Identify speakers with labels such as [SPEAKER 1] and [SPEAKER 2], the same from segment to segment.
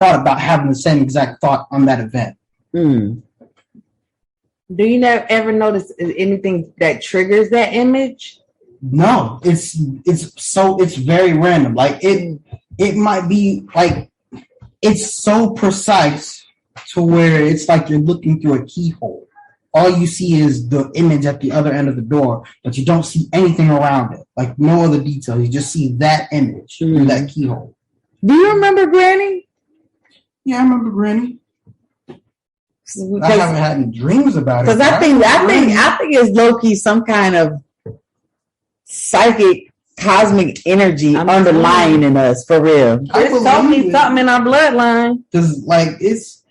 [SPEAKER 1] thought about having the same exact thought on that event.
[SPEAKER 2] Do you ever notice anything that triggers that image?
[SPEAKER 1] No, it's very random. Like it might be like it's so precise to where it's like you're looking through a keyhole. All you see is the image at the other end of the door, but you don't see anything around it. Like no other detail. You just see that image through that keyhole.
[SPEAKER 2] Do you remember Granny?
[SPEAKER 1] Yeah, I remember Granny. I haven't had any dreams about it.
[SPEAKER 2] Because I think it's low key some kind of psychic cosmic energy underlying in us for real.
[SPEAKER 3] There's something in our bloodline.
[SPEAKER 1] Because like it's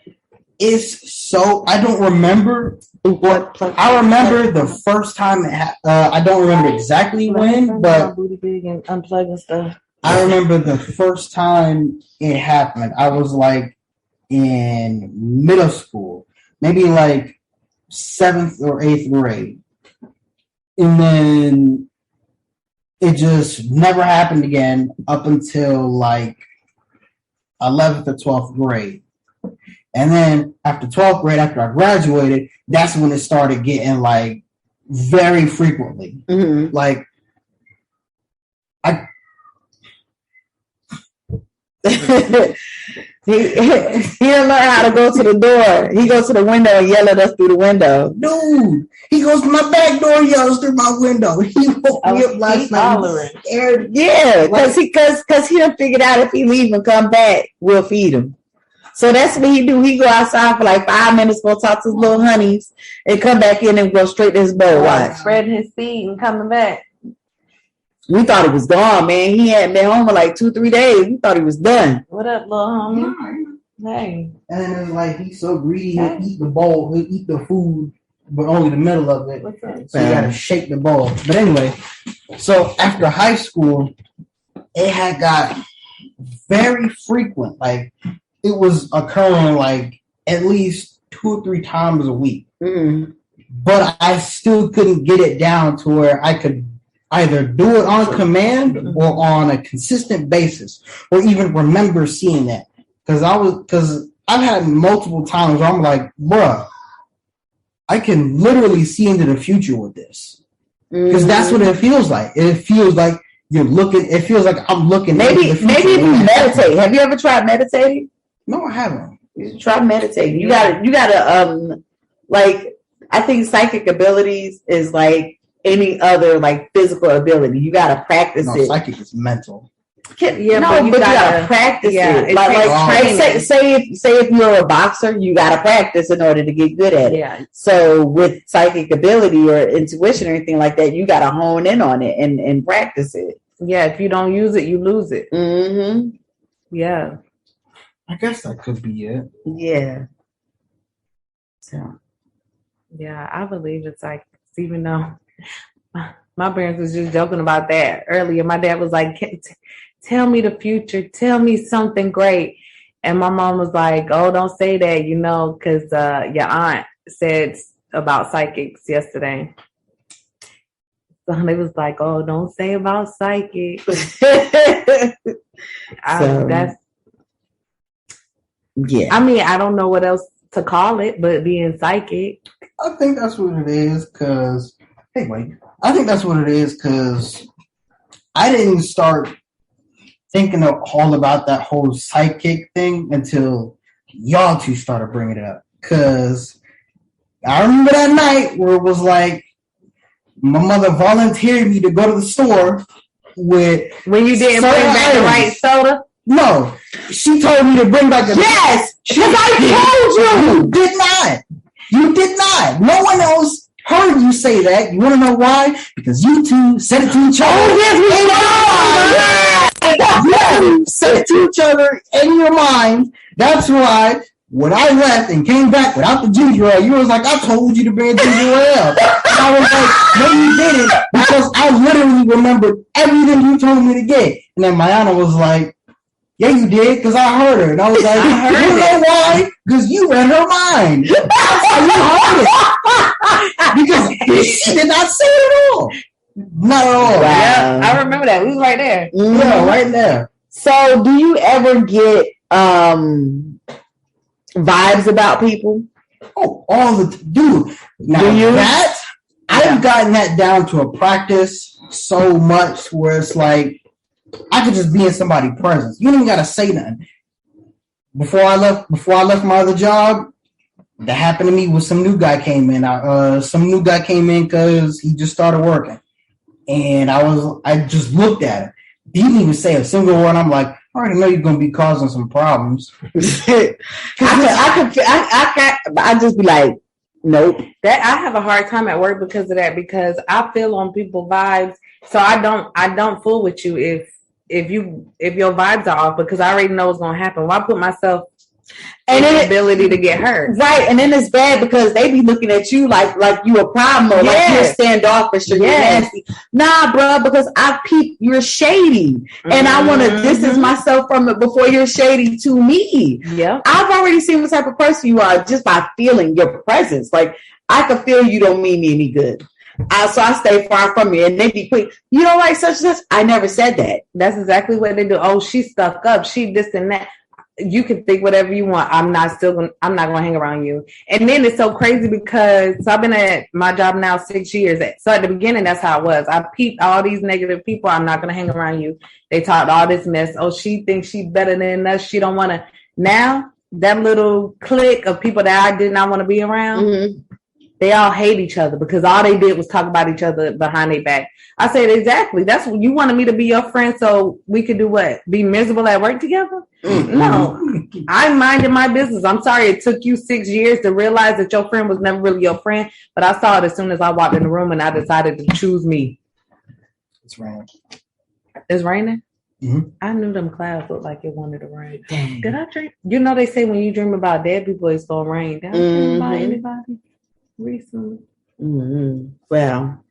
[SPEAKER 1] so I don't remember. I remember the first time it happened. I don't remember exactly when, but
[SPEAKER 3] booty big and unplugging stuff.
[SPEAKER 1] I remember the first time it happened. I was like in middle school, maybe like 7th or 8th grade, and then it just never happened again up until like 11th or 12th grade. And then after 12th grade, after I graduated, that's when it started getting like very frequently.
[SPEAKER 2] Mm-hmm.
[SPEAKER 1] Like
[SPEAKER 2] he don't learn how to go to the door. He goes to the window and yell at us through the window.
[SPEAKER 1] Dude, he goes to my back door and yells through my window. He woke me up last night.
[SPEAKER 2] Yeah, because he done figured out if he leave and come back, we'll feed him. So that's what he do. He go outside for like 5 minutes, go talk to his little honeys, and come back in and go straight to his bowl.
[SPEAKER 3] Spreading his seed and coming back.
[SPEAKER 2] We thought he was gone, man. He hadn't been home for like 2-3 days. We thought he was done.
[SPEAKER 3] What up, little homie? Hey.
[SPEAKER 1] And then it's like he's so greedy, he'll eat the bowl, he'll eat the food, but only the middle of it. So you gotta shake the bowl. But anyway, so after high school, it had got very frequent. Like it was occurring like at least 2 or 3 times a week.
[SPEAKER 2] Mm-hmm.
[SPEAKER 1] But I still couldn't get it down to where I could either do it on command or on a consistent basis, or even remember seeing that. Because I've had multiple times where I'm like, bruh, I can literally see into the future with this. Because that's what it feels like. It feels like you're looking. It feels like I'm looking.
[SPEAKER 2] Maybe if you meditate. Have you ever tried meditating?
[SPEAKER 1] No, I haven't.
[SPEAKER 2] You should try meditating. You gotta like I think psychic abilities is like any other like physical ability. You gotta practice it.
[SPEAKER 1] Psychic is mental.
[SPEAKER 2] But you gotta practice it. Like say if you're a boxer, you gotta practice in order to get good at it.
[SPEAKER 3] Yeah.
[SPEAKER 2] So with psychic ability or intuition or anything like that, you gotta hone in on it and practice it.
[SPEAKER 3] Yeah, if you don't use it, you lose it.
[SPEAKER 2] Mm-hmm.
[SPEAKER 3] Yeah.
[SPEAKER 1] I guess that could be it.
[SPEAKER 2] Yeah. So.
[SPEAKER 3] Yeah, I believe it's like, even though my parents was just joking about that earlier. My dad was like, tell me the future. Tell me something great. And my mom was like, oh, don't say that, because your aunt said about psychics yesterday. So they was like, oh, don't say about psychics.
[SPEAKER 2] Yeah.
[SPEAKER 3] I mean, I don't know what else to call it, but being psychic.
[SPEAKER 1] I think that's what it is, because... Hey, Mike. I think that's what it is, because I didn't start thinking all about that whole psychic thing until y'all two started bringing it up. Because I remember that night where it was like, my mother volunteered me to go to the store with...
[SPEAKER 3] When you didn't bring back the right soda?
[SPEAKER 1] No. She told me to bring back the...
[SPEAKER 2] Yes!
[SPEAKER 1] Because I told you! You did not. You did not. No one else heard you say that. You want to know why? Because you two said it to each other.
[SPEAKER 2] Oh, yes, we
[SPEAKER 1] you said it to each other in your mind. That's why when I left and came back without the ginger ale, you was like, I told you to bring a ginger ale. And I was like, no, you didn't, because I literally remembered everything you told me to get. And then Mayana was like, yeah, you did, because I heard her. And I was like, you know why? Because you read her mind. That's how you heard it. Because she did not say it at all. Not at all.
[SPEAKER 3] Wow. Yeah, I remember that. We was right there.
[SPEAKER 1] Yeah, right there.
[SPEAKER 2] So do you ever get vibes about people?
[SPEAKER 1] Oh, all the dude. Now that I've gotten that down to a practice so much where it's like I could just be in somebody's presence. You don't even gotta say nothing. Before I left my other job, that happened to me with some new guy came in. Some new guy came in because he just started working, and I just looked at him. He didn't even say a single word. I'm like, I already know you're gonna be causing some problems. I
[SPEAKER 2] just be like, nope.
[SPEAKER 3] That I have a hard time at work because of that, because I feel on people's vibes. So I don't fool with you if your vibes are off, because I already know what's gonna happen. Why put myself and the ability to get hurt?
[SPEAKER 2] Right, and then it's bad because they be looking at you like you a problem or like you're standoffish or you're nasty. Nah, bro, because I peep you're shady, and I want to distance myself from it before you're shady to me. Yeah, I've already seen what type of person you are just by feeling your presence. Like I can feel you don't mean me any good. So I stay far from you, and they be quick. You don't like such and such. I never said that.
[SPEAKER 3] That's exactly what they do. Oh, she stuck up. She this and that. You can think whatever you want. I'm not gonna hang around you. And then it's so crazy because I've been at my job now 6 years. So at the beginning, that's how it was. I peeped all these negative people. I'm not gonna hang around you. They talked all this mess. Oh, she thinks she's better than us. She don't want to. Now that little clique of people that I did not want to be around, they all hate each other because all they did was talk about each other behind their back. I said, exactly. That's what you wanted me to be your friend so we could do what? Be miserable at work together? No, I minded my business. I'm sorry it took you 6 years to realize that your friend was never really your friend, but I saw it as soon as I walked in the room and I decided to choose me.
[SPEAKER 1] It's raining.
[SPEAKER 3] It's raining?
[SPEAKER 1] Mm-hmm.
[SPEAKER 3] I knew them clouds looked like it wanted to rain. Dang. Did I dream? You know they say when you dream about dead people, it's going to rain. Did I dream about anybody recently?
[SPEAKER 2] Well,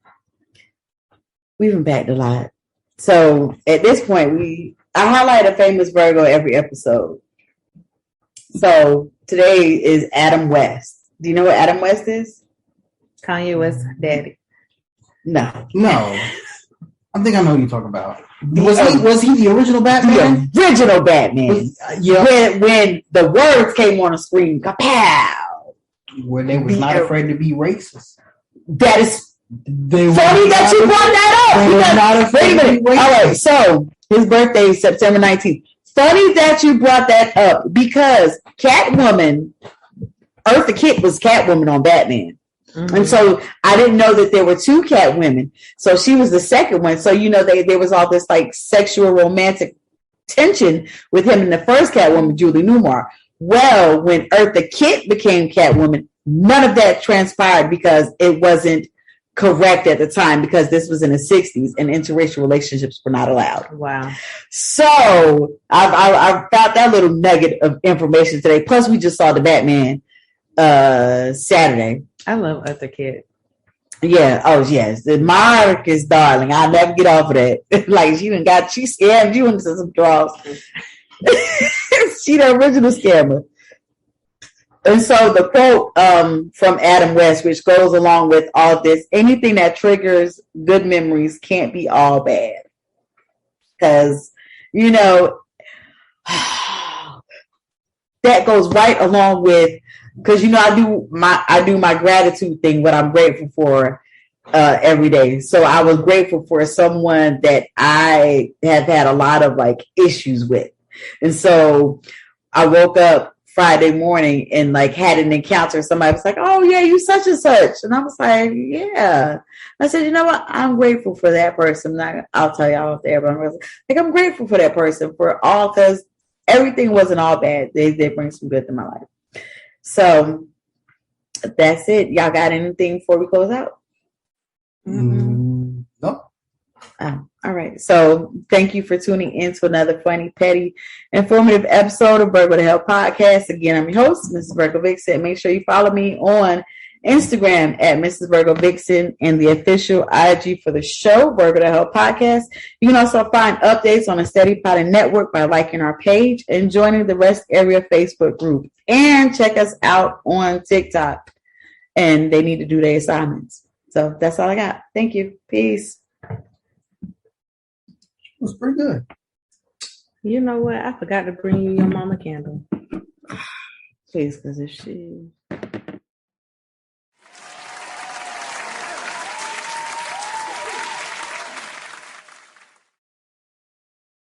[SPEAKER 2] we've unpacked a lot. So at this point, I highlight a famous Virgo every episode. So today is Adam West. Do you know what Adam West is?
[SPEAKER 3] Kanye West's daddy.
[SPEAKER 2] No.
[SPEAKER 1] I think I know who you're talking about. Was he the original Batman?
[SPEAKER 2] The original Batman. When the words came on the screen, kapow!
[SPEAKER 1] Where they was not afraid to be racist.
[SPEAKER 2] That is funny that you brought that up. Wait a minute. All right, so his birthday is September 19th. Funny that you brought that up because Catwoman, Eartha Kitt was Catwoman on Batman. And so I didn't know that there were two Catwomen. So she was the second one. So, there was all this like sexual romantic tension with him in the first Catwoman, Julie Newmar. Well, when Eartha Kitt became Catwoman, none of that transpired because it wasn't correct at the time, because this was in the 60s and interracial relationships were not allowed.
[SPEAKER 3] Wow.
[SPEAKER 2] So I found that little nugget of information today. Plus, we just saw the Batman Saturday.
[SPEAKER 3] I love Eartha Kitt.
[SPEAKER 2] Yeah. Oh, yes. The Marcus, darling. I'll never get off of that. Like, she scammed you into some draws. She the original scammer. And so the quote from Adam West, which goes along with all this, anything that triggers good memories can't be all bad. Because, that goes right along with, because, I do my gratitude thing, what I'm grateful for every day. So I was grateful for someone that I have had a lot of like issues with. And so I woke up Friday morning and like had an encounter. Somebody was like, oh yeah, you such and such. And I was like, yeah. I said, you know what? I'm grateful for that person. I'll tell y'all out there, but I'm grateful for that person for all, because everything wasn't all bad. They bring some good to my life. So that's it. Y'all got anything before we close out?
[SPEAKER 1] Nope.
[SPEAKER 2] All right. So thank you for tuning in to another funny, petty, informative episode of Virgo to Hell podcast. Again, I'm your host, MrsVirgoVixen. Make sure you follow me on Instagram at MrsVirgoVixen and the official IG for the show, Virgo to Hell podcast. You can also find updates on the Steady Potting Network by liking our page and joining the Rest Area Facebook group. And check us out on TikTok. And they need to do their assignments. So that's all I got. Thank you. Peace.
[SPEAKER 1] It was pretty good.
[SPEAKER 3] You know what? I forgot to bring you your mama candle.
[SPEAKER 2] Please, because if she